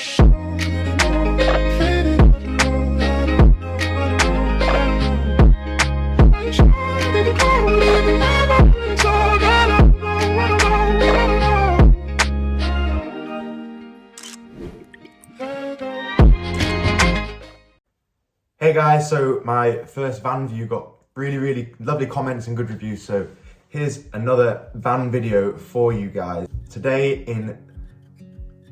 Hey guys, so my first van view got really lovely comments and good reviews, so here's another van video for you guys. Today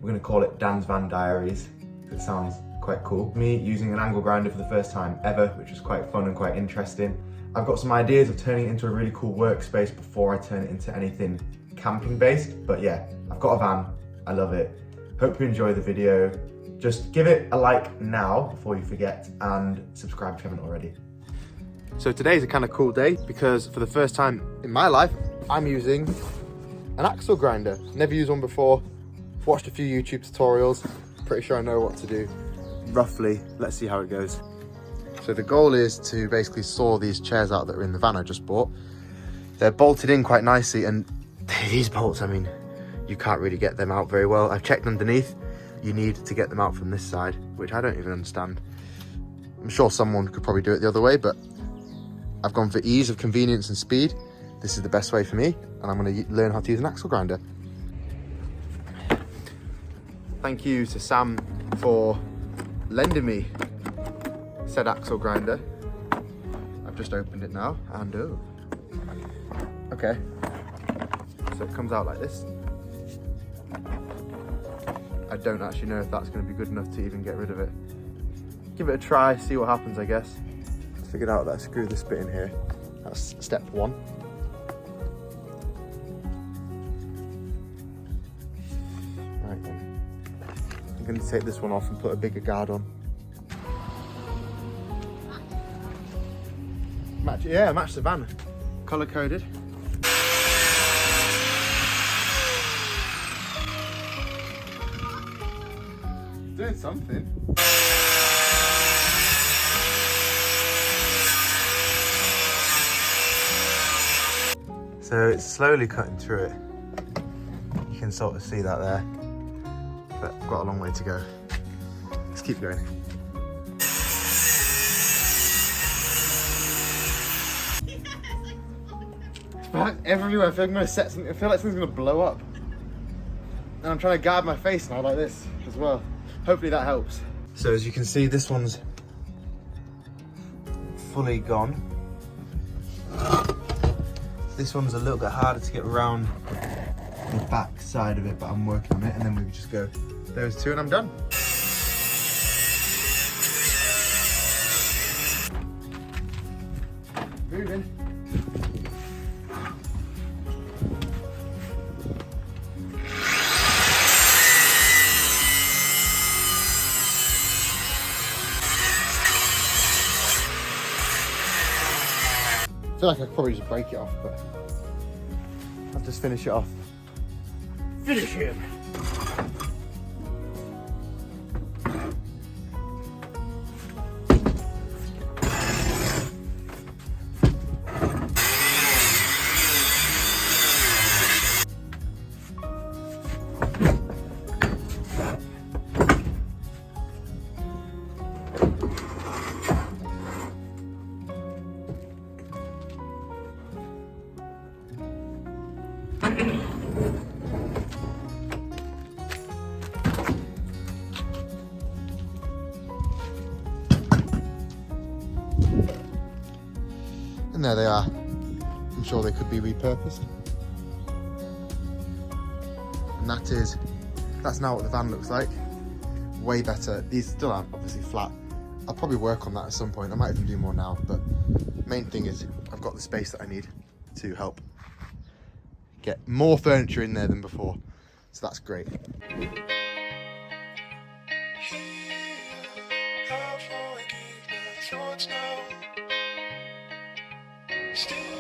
we're gonna call it Dan's Van Diaries. It sounds quite cool. Me using an angle grinder for the first time ever, which was quite fun and quite interesting. I've got some ideas of turning it into a really cool workspace before I turn it into anything camping based, but yeah, I've got a van, I love it. Hope you enjoy the video. Just give it a like now before you forget, and subscribe if you haven't already. So today's a kind of cool day because for the first time in my life, I'm using an axle grinder. Never used one before. Watched a few YouTube tutorials. Pretty sure I know what to do roughly. Let's see how it goes. So the goal is to basically saw these chairs out that are in the van I just bought. They're bolted in quite nicely, and these bolts, I mean, you can't really get them out very well. I've checked underneath. You need to get them out from this side, which I don't even understand. I'm sure someone could probably do it the other way, but I've gone for ease of convenience and speed. This is the best way for me, and I'm going to learn how to use an axle grinder. Thank you to Sam for lending me said axle grinder. I've just opened it now, and oh, okay. So it comes out like this. I don't actually know if that's going to be good enough to even get rid of it. Give it a try, see what happens, I guess. Figured out that I screw this bit in here. That's step one. Right then. I'm going to take this one off and put a bigger guard on. Match the van. Colour coded. Doing something. So it's slowly cutting through it. You can sort of see that there, but I've got a long way to go. Let's keep going. It's everywhere. I feel like I'm gonna set something. I feel like something's gonna blow up. And I'm trying to guard my face now like this as well. Hopefully that helps. So as you can see, this one's fully gone. This one's a little bit harder to get around the back side of it, but I'm working on it, and then we just go those two and I'm done. Moving. I feel like I could probably just break it off, but I'll just finish it off. Finish him! And there they are. I'm sure they could be repurposed. And that's now what the van looks like. Way better. These still aren't obviously flat. I'll probably work on that at some point. I might even do more now, but main thing is I've got the space that I need to help get more furniture in there than before. So that's great. Still